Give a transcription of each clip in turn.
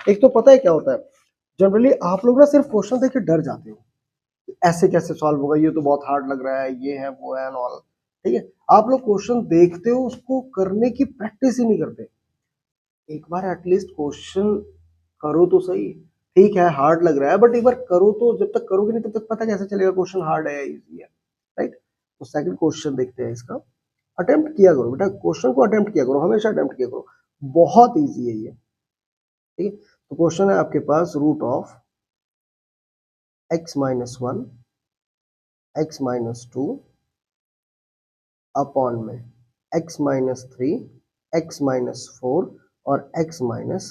एक तो पता है क्या होता है, जनरली आप लोग ना सिर्फ क्वेश्चन देख के डर जाते हो, ऐसे कैसे सॉल्व होगा, ये तो बहुत हार्ड लग रहा है, ये है वो है एंड ऑल। ठीक है, आप लोग क्वेश्चन देखते हो, उसको करने की प्रैक्टिस ही नहीं करते। एक बार एटलीस्ट क्वेश्चन करो तो सही। ठीक है हार्ड लग रहा है, बट एक बार करो तो, जब तक करोगे नहीं तब तक पता कैसे चलेगा क्वेश्चन हार्ड है या इजी है, राइट। तो सेकंड क्वेश्चन देखते हैं इसका। अटेम्प्ट किया करो बेटा, क्वेश्चन को अटेम्प्ट किया करो, हमेशा अटेम्प्ट किया करो, बहुत इजी है ये। ठीक है, तो क्वेश्चन है आपके पास root of x-1 x-2 upon में x-3 x-4 और x-5।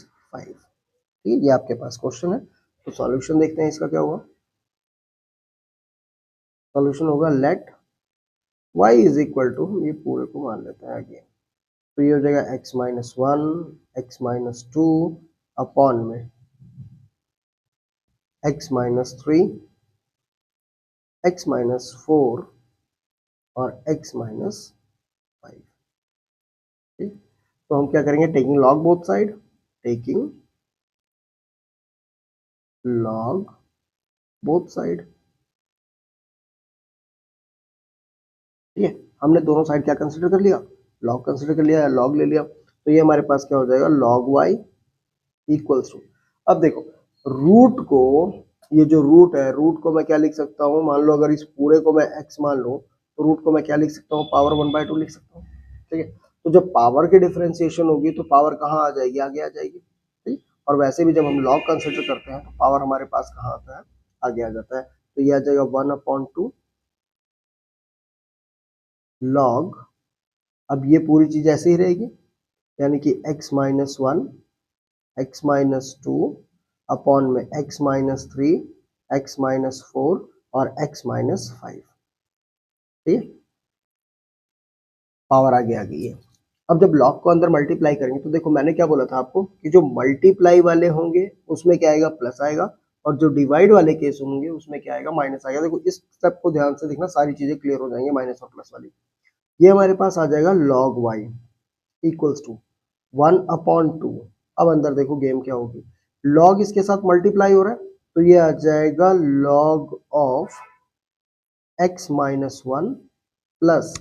ठीक है, ये आपके पास क्वेश्चन है। तो सॉल्यूशन देखते हैं इसका क्या होगा। सॉल्यूशन होगा let y is equal to, ये पूरे को मान लेते हैं आगे, तो ये हो जाएगा x-1 x-2 अपॉन में x-3 x-4 और x-5। ठीक, तो हम क्या करेंगे, taking log both side, taking log both side. ठीक है, हमने दोनों साइड क्या कंसीडर कर लिया, लॉग कंसीडर कर लिया या लॉग ले लिया, तो ये हमारे पास क्या हो जाएगा, log y इक्वल्स टू, अब देखो रूट को, ये जो रूट है, रूट को मैं क्या लिख सकता हूँ, मान लो अगर इस पूरे को मैं x मान लूँ, तो रूट को मैं क्या लिख सकता हूँ, पावर 1/2 लिख सकता हूँ। ठीक है, तो जब पावर की डिफरेंशिएशन होगी तो पावर कहाँ आ जाएगी, आगे आ जाएगी। ठीक, और वैसे भी जब हम लॉग कंसिडर करते हैं तो पावर हमारे पास कहाँ आता है, आगे आ जाता है। तो ये आ जाएगा 1/2 लॉग, अब ये पूरी चीज ऐसे ही रहेगी, यानी कि x-1 x-2 अपॉन में x-3 x-4 और x-5। ठीक, पावर आगे आ गई है। अब जब लॉग को अंदर मल्टीप्लाई करेंगे तो देखो मैंने क्या बोला था आपको कि जो मल्टीप्लाई वाले होंगे उसमें क्या आएगा, प्लस आएगा, और जो डिवाइड वाले केस होंगे उसमें क्या आएगा, माइनस आएगा। देखो इस स्टेप को ध्यान से देखना, सारी चीजें क्लियर हो जाएंगे माइनस और प्लस वाली। ये हमारे पास आ जाएगा log y इक्वल्स टू 1/2। अब अंदर देखो गेम क्या होगी, log इसके साथ मल्टीप्लाई हो रहा है, तो ये आ जाएगा log ऑफ x-1 प्लस,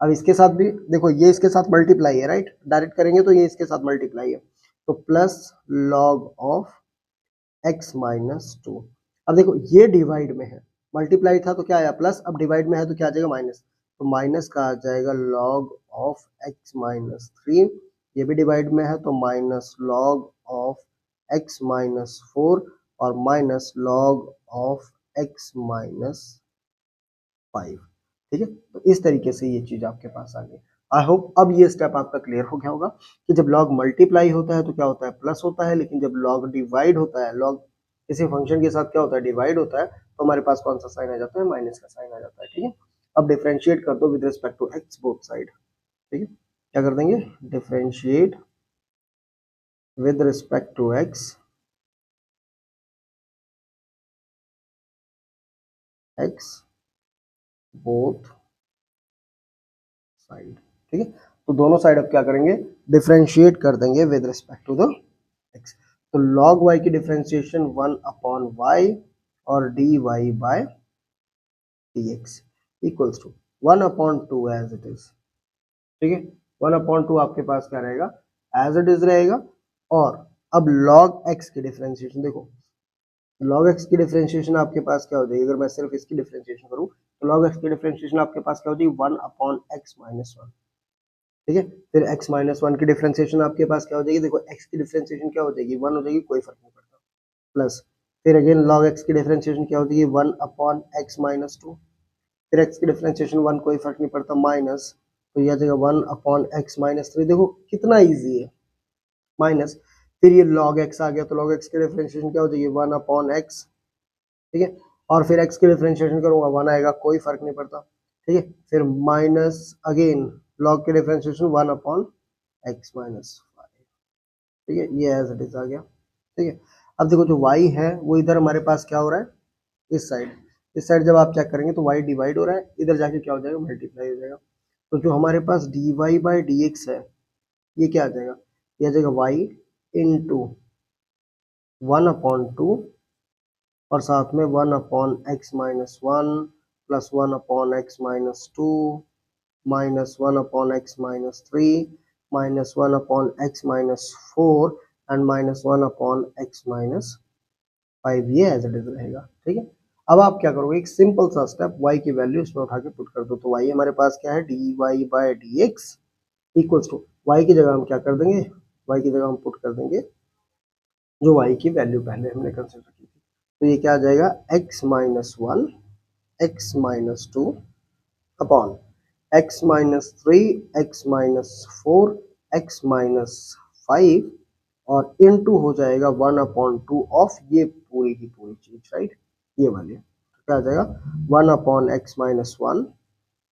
अब इसके साथ भी देखो, ये इसके साथ मल्टीप्लाई है, राइट, डायरेक्ट करेंगे तो ये इसके साथ मल्टीप्लाई है, तो प्लस log ऑफ x-2। अब देखो ये डिवाइड में है, मल्टीप्लाई था तो क्या आया प्लस, अब डिवाइड में है तो क्या आ जाएगा माइनस, तो माइनस का आ जाएगा log ऑफ x-3। ये भी डिवाइड में है तो माइनस log ऑफ x-4 और माइनस log ऑफ x-5। ठीक है, तो इस तरीके से ये चीज आपके पास आ गई। आई होप अब ये स्टेप आपका क्लियर हो गया होगा कि जब लॉग मल्टीप्लाई होता है तो क्या होता है, प्लस होता है, लेकिन जब लॉग डिवाइड होता है, लॉग किसी फंक्शन के साथ क्या होता है, डिवाइड होता है, तो हमारे पास कौन सा साइन आ जाता है, माइनस का साइन आ जाता है। ठीक है, अब डिफरेंशिएट कर दो with respect to x both side. ठीक है, क्या कर देंगे, differentiate with respect to x both side. ठीक है, तो दोनों साइड अब क्या करेंगे, डिफरेंशिएट कर देंगे with respect to the x। तो log y की डिफरेंशिएशन 1/y और dy by dx equals to 1/2 as it is. ठीक है, 1/2 आपके पास क्या रहेगा, एज इट इज रहेगा। और अब log x की डिफरेंशिएशन देखो, log x की डिफरेंशिएशन आपके पास क्या हो जाएगी, अगर मैं सिर्फ इसकी डिफरेंशिएशन करूं तो log x की डिफरेंशिएशन आपके पास क्या हो जाएगी, 1/x-1। ठीक है, फिर x-1 की डिफरेंशिएशन आपके पास क्या हो जाएगी, देखो x की डिफरेंशिएशन क्या हो जाएगी, 1 हो जाएगी, कोई फर्क नहीं पड़ता, प्लस फिर अगेन log x की डिफरेंशिएशन क्या हो जाएगी, 1/x-2। फिर x की डिफरेंशिएशन 1, कोई फर्क नहीं पड़ता, माइनस, तो यह आ जाएगा 1/x-3। देखो कितना इजी है, माइनस, फिर ये log x आ गया, तो log x की डिफरेंशिएशन क्या हो जाएगी, 1/x। ठीक है, और फिर x की डिफरेंशिएशन करूंगा 1 आएगा, कोई फर्क नहीं पड़ता। ठीक है, फिर माइनस अगेन log की डिफरेंशिएशन 1/x-5। ठीक है, ये एज इट इज आ गया। ठीक है, अब देखो जो y है वो इधर हमारे पास क्या हो रहा है, इस साइड, इस साइड जब आप चेक करेंगे तो y डिवाइड हो रहा है, इधर जाके क्या हो जाएगा, मल्टीप्लाई हो जाएगा। तो जो हमारे पास dy/dx है, ये क्या आ जाएगा, ये आ जाएगा y इंटू 1/2 और साथ में 1/x-1 plus 1/x-2 minus 1/x-3 minus 1/x-4 and minus 1/x-5, ये एज इट इज रहेगा। ठीक है, अब आप क्या करोगे, एक सिंपल सा स्टेप, y की वैल्यू इसमें उठा के पुट कर दो। तो y हमारे पास क्या है, dy/dx इक्वल्स टू, y की जगह हम क्या कर देंगे, y की जगह हम पुट कर देंगे जो y की वैल्यू पहले हमने कंसिडर की थी। तो ये क्या आ जाएगा, x-1 x-2 upon x-3 x-4 x-5 और इनटू हो जाएगा 1/2 ऑफ ये पूरी की पूरी चीज, राइट, ये वाली। तो क्या आ जाएगा, 1/x-1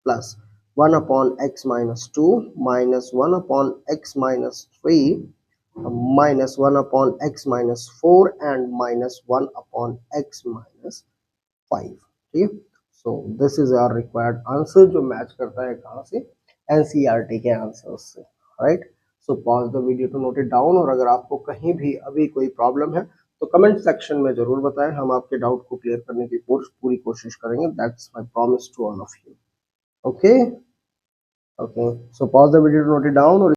plus 1/x-2 minus 1/x-3 minus 1/x-4 and minus 1/x-5। ठीक है, so this is our required answer जो मैच करता है कहाँ से, एनसीईआरटी के आंसर से, right. So pause the video to note it down, और अगर आपको कहीं भी अभी कोई प्रॉब्लम है तो कमेंट सेक्शन में जरूर बताएं, हम आपके डाउट को क्लियर करने की पूरी कोशिश करेंगे। That's my promise to all of you. Okay okay, so pause the video to note it down.